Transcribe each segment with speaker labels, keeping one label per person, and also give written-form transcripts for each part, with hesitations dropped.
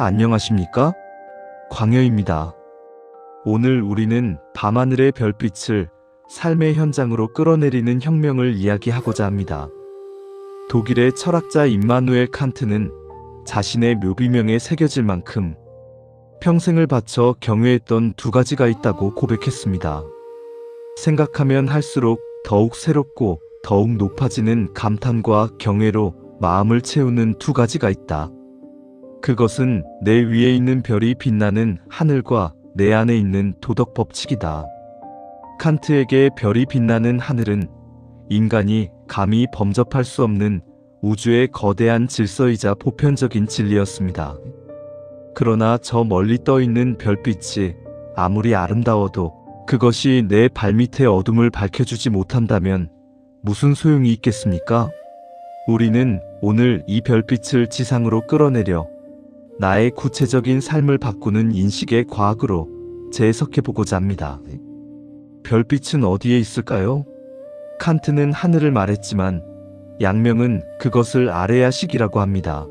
Speaker 1: 안녕하십니까? 광여입니다. 오늘 우리는 밤하늘의 별빛을 삶의 현장으로 끌어내리는 혁명을 이야기하고자 합니다. 독일의 철학자 임마누엘 칸트는 자신의 묘비명에 새겨질 만큼 평생을 바쳐 경외했던 두 가지가 있다고 고백했습니다. 생각하면 할수록 더욱 새롭고 더욱 높아지는 감탄과 경외로 마음을 채우는 두 가지가 있다. 그것은 내 위에 있는 별이 빛나는 하늘과 내 안에 있는 도덕 법칙이다. 칸트에게 별이 빛나는 하늘은 인간이 감히 범접할 수 없는 우주의 거대한 질서이자 보편적인 진리였습니다. 그러나 저 멀리 떠 있는 별빛이 아무리 아름다워도 그것이 내 발밑의 어둠을 밝혀주지 못한다면 무슨 소용이 있겠습니까? 우리는 오늘 이 별빛을 지상으로 끌어내려 나의 구체적인 삶을 바꾸는 인식의 과학으로 재해석해보고자 합니다. 별빛은 어디에 있을까요? 칸트는 하늘을 말했지만 양명은 그것을 아레아식이라고 합니다.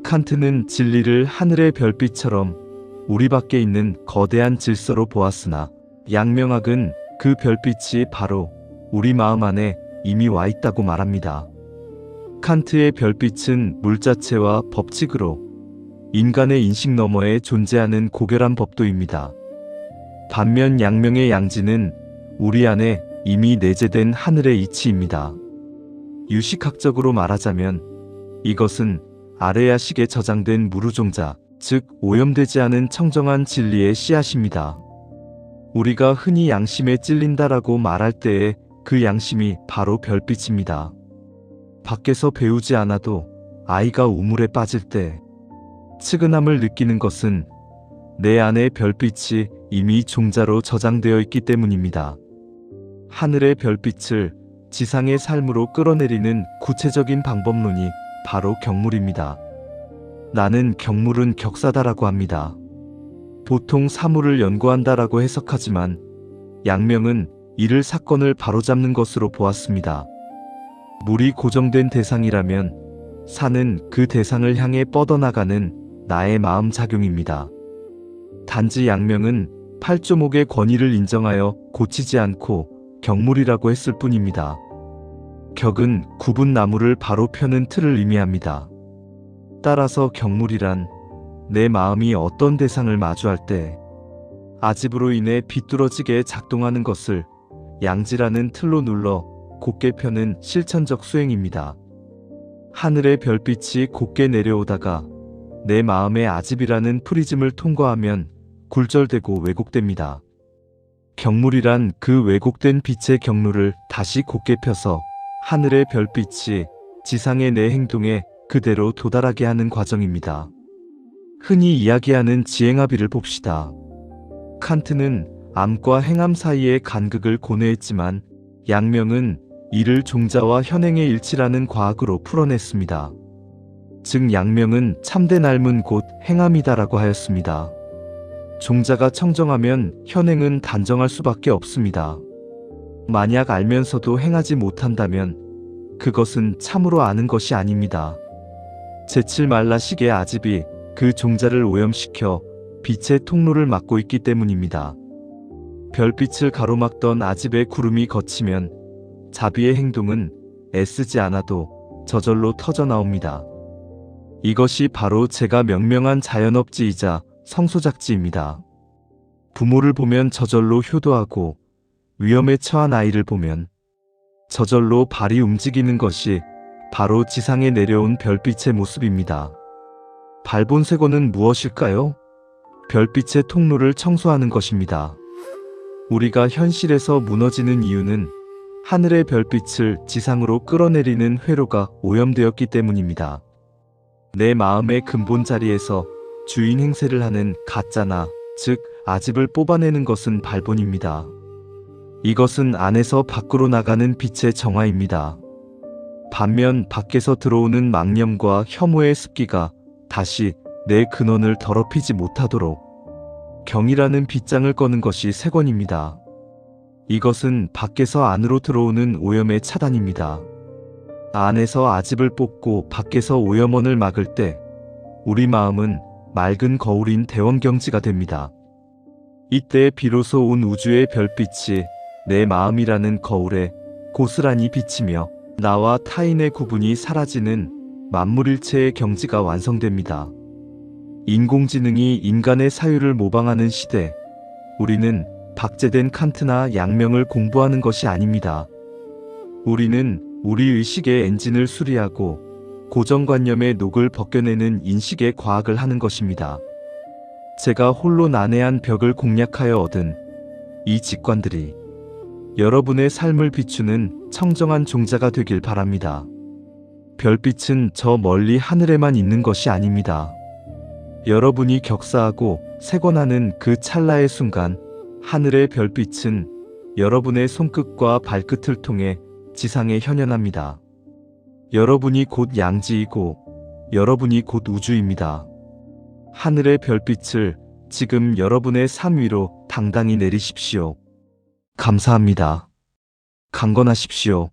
Speaker 1: 칸트는 진리를 하늘의 별빛처럼 우리 밖에 있는 거대한 질서로 보았으나 양명학은 그 별빛이 바로 우리 마음 안에 이미 와 있다고 말합니다. 칸트의 별빛은 물자체와 법칙으로 인간의 인식 너머에 존재하는 고결한 법도입니다. 반면 양명의 양지는 우리 안에 이미 내재된 하늘의 이치입니다. 유식학적으로 말하자면 이것은 아레아식에 저장된 무르종자, 즉 오염되지 않은 청정한 진리의 씨앗입니다. 우리가 흔히 양심에 찔린다라고 말할 때에 그 양심이 바로 별빛입니다. 밖에서 배우지 않아도 아이가 우물에 빠질 때 측은함을 느끼는 것은 내 안에 별빛이 이미 종자로 저장되어 있기 때문입니다. 하늘의 별빛을 지상의 삶으로 끌어내리는 구체적인 방법론이 바로 경물입니다. 나는 경물은 격사다라고 합니다. 보통 사물을 연구한다라고 해석하지만 양명은 이를 사건을 바로잡는 것으로 보았습니다. 물이 고정된 대상이라면 산은 그 대상을 향해 뻗어나가는 나의 마음 작용입니다. 단지 양명은 팔조목의 권위를 인정하여 고치지 않고 경물이라고 했을 뿐입니다. 격은 굽은 나무를 바로 펴는 틀을 의미합니다. 따라서 경물이란 내 마음이 어떤 대상을 마주할 때 아집으로 인해 비뚤어지게 작동하는 것을 양지라는 틀로 눌러 곧게 펴는 실천적 수행입니다. 하늘의 별빛이 곧게 내려오다가 내 마음의 아집이라는 프리즘을 통과하면 굴절되고 왜곡됩니다. 경물이란 그 왜곡된 빛의 경로를 다시 곧게 펴서 하늘의 별빛이 지상의 내 행동에 그대로 도달하게 하는 과정입니다. 흔히 이야기하는 지행합의를 봅시다. 칸트는 암과 행함 사이의 간극을 고뇌했지만 양명은 이를 종자와 현행의 일치라는 과학으로 풀어냈습니다. 즉 양명은 참된 삶은 곧 행함이다라고 하였습니다. 종자가 청정하면 현행은 단정할 수밖에 없습니다. 만약 알면서도 행하지 못한다면 그것은 참으로 아는 것이 아닙니다. 제칠말라식의 아집이 그 종자를 오염시켜 빛의 통로를 막고 있기 때문입니다. 별빛을 가로막던 아집의 구름이 걷히면 자비의 행동은 애쓰지 않아도 저절로 터져나옵니다. 이것이 바로 제가 명명한 자연업지이자 성소작지입니다. 부모를 보면 저절로 효도하고 위험에 처한 아이를 보면 저절로 발이 움직이는 것이 바로 지상에 내려온 별빛의 모습입니다. 발본색원은 무엇일까요? 별빛의 통로를 청소하는 것입니다. 우리가 현실에서 무너지는 이유는 하늘의 별빛을 지상으로 끌어내리는 회로가 오염되었기 때문입니다. 내 마음의 근본 자리에서 주인 행세를 하는 가짜나 즉 아집을 뽑아내는 것은 발본입니다. 이것은 안에서 밖으로 나가는 빛의 정화입니다. 반면 밖에서 들어오는 망념과 혐오의 습기가 다시 내 근원을 더럽히지 못하도록 경이라는 빗장을 꺼는 것이 색원입니다. 이것은 밖에서 안으로 들어오는 오염의 차단입니다. 안에서 아집을 뽑고 밖에서 오염원을 막을 때 우리 마음은 맑은 거울인 대원경지가 됩니다. 이때 비로소 온 우주의 별빛이 내 마음이라는 거울에 고스란히 비치며 나와 타인의 구분이 사라지는 만물일체의 경지가 완성됩니다. 인공지능이 인간의 사유를 모방하는 시대, 우리는 박제된 칸트나 양명을 공부하는 것이 아닙니다. 우리는 우리 의식의 엔진을 수리하고 고정관념의 녹을 벗겨내는 인식의 과학을 하는 것입니다. 제가 홀로 난해한 벽을 공략하여 얻은 이 직관들이 여러분의 삶을 비추는 청정한 종자가 되길 바랍니다. 별빛은 저 멀리 하늘에만 있는 것이 아닙니다. 여러분이 격사하고 세권하는 그 찰나의 순간 하늘의 별빛은 여러분의 손끝과 발끝을 통해 지상에 현현합니다. 여러분이 곧 양지이고 여러분이 곧 우주입니다. 하늘의 별빛을 지금 여러분의 삶 위로 당당히 내리십시오. 감사합니다. 강건하십시오.